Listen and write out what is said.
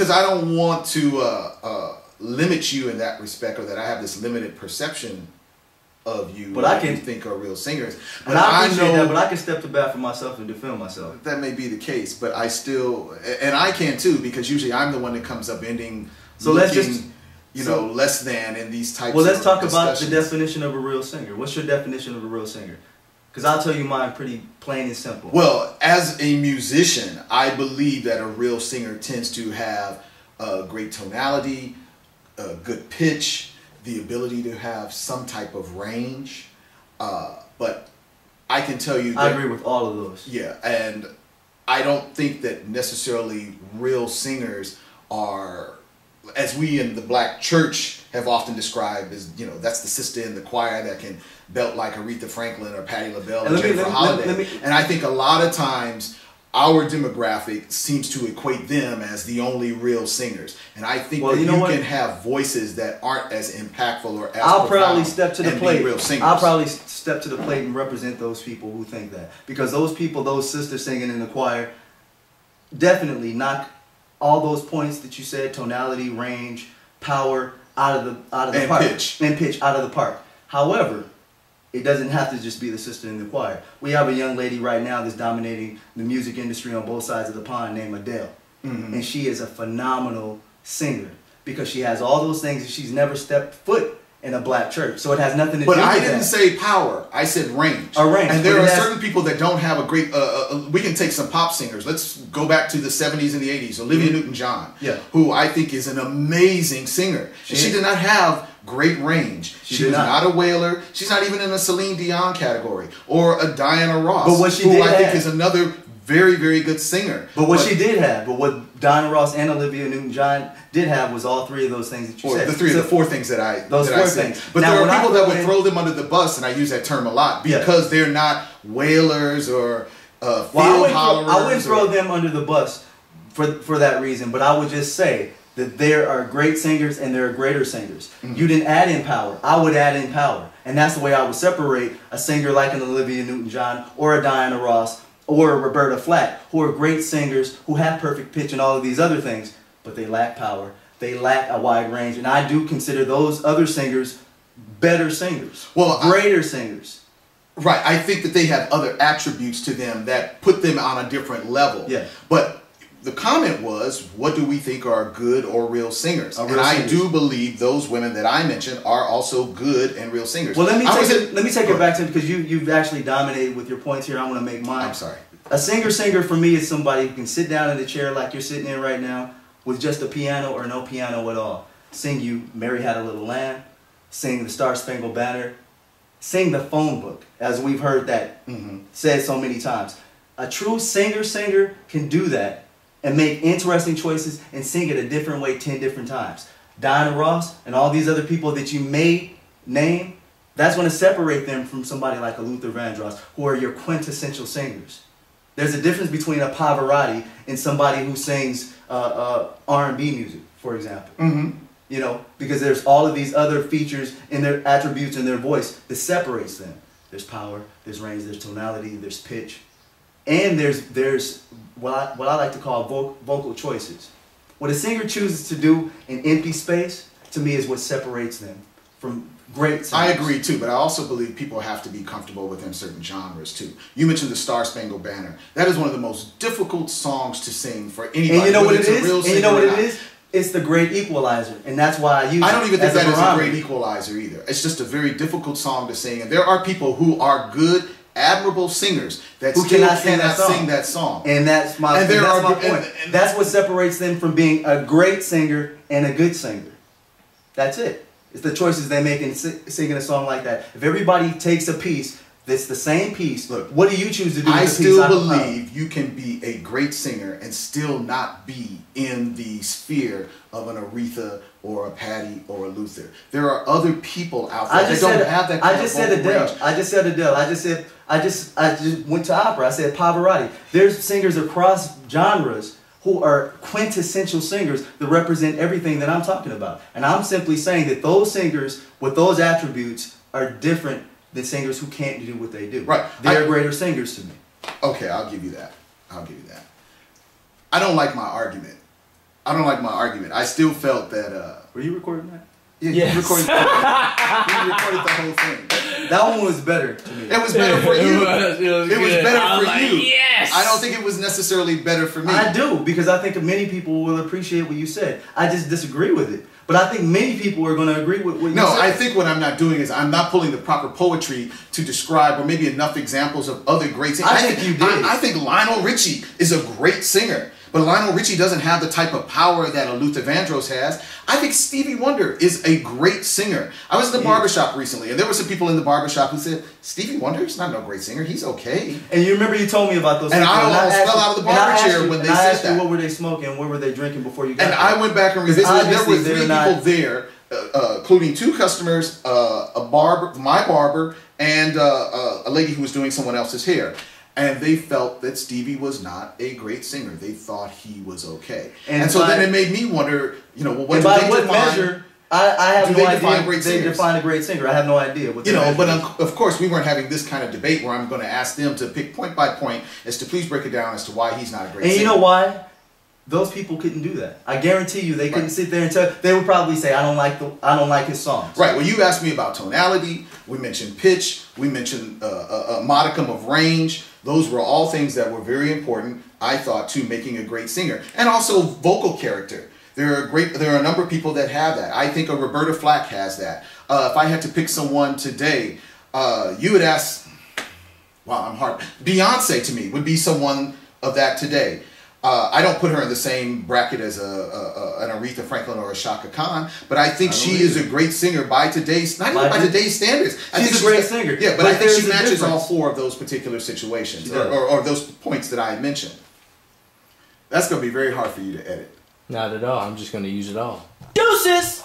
because I don't want to limit you in that respect, or that I have this limited perception of you. But I can think are real singers. But and I appreciate that. But I can step to bat for myself and defend myself. That may be the case, but I still, and I can too, because usually I'm the one that comes up ending. So let's just, less than in these types. Well, let's talk discussions. about the definition of a real singer. What's your definition of a real singer? Because I'll tell you mine pretty plain and simple. Well, as a musician, I believe that a real singer tends to have a great tonality, a good pitch, the ability to have some type of range. But I can tell you that, I agree with all of those. Yeah, and I don't think that necessarily real singers are, as we in the black church have often described, as, that's the sister in the choir that can belt like Aretha Franklin or Patti LaBelle or Jennifer Holliday. And I think a lot of times our demographic seems to equate them as the only real singers. And I think that you can have voices that aren't as impactful or as I'll probably step to the plate. Real singers. I'll probably step to the plate and represent those people who think that. Because those people, those sisters singing in the choir, definitely knock all those points that you said, tonality, range, power, out of the park. And pitch out of the park. However, it doesn't have to just be the sister in the choir. We have a young lady right now that's dominating the music industry on both sides of the pond named Adele. Mm-hmm. And she is a phenomenal singer because she has all those things and she's never stepped foot in a black church. So it has nothing to do with that. But I didn't say power. I said range. A range. And there are certain people that don't have a great... we can take some pop singers. Let's go back to the 70s and the 80s. Olivia Newton-John, who I think is an amazing singer. She did not have great range. She was not a Wailer. She's not even in a Celine Dion category or a Diana Ross, but what she did I think is another very, very good singer. But what she did have, but what Diana Ross and Olivia Newton-John did have was all three of those things that you said. The four things that I those that four I said. things. But now, there are people that would throw them under the bus, and I use that term a lot, because they're not Wailers or field hollowers. I wouldn't throw them under the bus for that reason, but I would just say that there are great singers and there are greater singers. Mm-hmm. You didn't add in power. I would add in power. And that's the way I would separate a singer like an Olivia Newton-John or a Diana Ross or a Roberta Flack, who are great singers, who have perfect pitch and all of these other things, but they lack power. They lack a wide range. And I do consider those other singers better singers, greater singers. Right. I think that they have other attributes to them that put them on a different level. Yeah. But the comment was, what do we think are good or real singers? I do believe those women that I mentioned are also good and real singers. Well, let me take it back to, because you've actually dominated with your points here. I want to make mine. I'm sorry. A singer for me is somebody who can sit down in the chair like you're sitting in right now with just a piano or no piano at all. Sing you Mary Had a Little Lamb, sing the Star Spangled Banner, sing the phone book, as we've heard that said so many times. A true singer can do that and make interesting choices and sing it a different way 10 different times. Diana Ross and all these other people that you may name, that's going to separate them from somebody like a Luther Vandross, who are your quintessential singers. There's a difference between a Pavarotti and somebody who sings R&B music, for example. Mm-hmm. You know, because there's all of these other features in their attributes in their voice that separates them. There's power, there's range, there's tonality, there's pitch. And there's what I like to call vocal choices. What a singer chooses to do in empty space, to me, is what separates them from great singers. I agree too, but I also believe people have to be comfortable within certain genres too. You mentioned the Star Spangled Banner. That is one of the most difficult songs to sing for anybody. And you know what it is? And you know what it is? It's the great equalizer, and that's why I use it. I don't even think that is a great equalizer either. It's just a very difficult song to sing, and there are people who are good, admirable singers that still cannot sing that song. And that's my point. That's what separates them from being a great singer and a good singer. That's it. It's the choices they make in singing a song like that. If everybody takes a piece that's the same piece, look, what do you choose to do with the piece? I still believe you can be a great singer and still not be in the sphere of an Aretha or a Patti or a Luther. There are other people out there that don't have that kind of vocal range. I just said Adele. I just went to opera. I said Pavarotti. There's singers across genres who are quintessential singers that represent everything that I'm talking about. And I'm simply saying that those singers with those attributes are different than singers who can't do what they do. Right. They're greater singers to me. Okay, I'll give you that. I don't like my argument I don't like my argument. I still felt that. Were you recording that? Yeah, Yes. you recorded the whole thing. That one was better to me. It was better for you. It was better I was for like, you. Yes. I don't think it was necessarily better for me. I do, because I think many people will appreciate what you said. I just disagree with it. But I think many people are going to agree with what you said. No, I think what I'm not doing is I'm not pulling the proper poetry to describe, or maybe enough examples of other great singers. I think you did. I think Lionel Richie is a great singer, but Lionel Richie doesn't have the type of power that a Luther Vandross has. I think Stevie Wonder is a great singer. I was in the barbershop recently, and there were some people in the barbershop who said, Stevie Wonder is not no great singer. He's okay. And you remember you told me about those And people. I almost fell out of the barber chair when they I said asked you that. what were they smoking, what were they drinking before you got And there. I went back and revisited. There were Obviously, 3 they're people not- there, including 2 customers, a barber, my barber, and a lady who was doing someone else's hair. And they felt that Stevie was not a great singer. They thought he was okay. And so then it made me wonder, well, what and do by they what define? measure? I have do no they define idea. great They singers? define a great singer. I have no idea. What But of course, we weren't having this kind of debate where I'm going to ask them to pick point by point as to please break it down as to why he's not a great singer. And you know why? Those people couldn't do that. I guarantee you, they couldn't sit there and tell. They would probably say, "I don't like his songs." Right. Well, you asked me about tonality. We mentioned pitch. We mentioned a modicum of range. Those were all things that were very important, I thought, to making a great singer, and also vocal character. There are a number of people that have that. I think a Roberta Flack has that. If I had to pick someone today, you would ask. Wow, I'm hard. Beyonce to me would be someone of that today. I don't put her in the same bracket as an Aretha Franklin or a Shaka Khan, but I think she is a great singer by today's, not even by today's standards. She's a great singer. Yeah, but I think she matches all difference. 4 of those particular situations, or those points that I mentioned. That's going to be very hard for you to edit. Not at all. I'm just going to use it all. Deuces!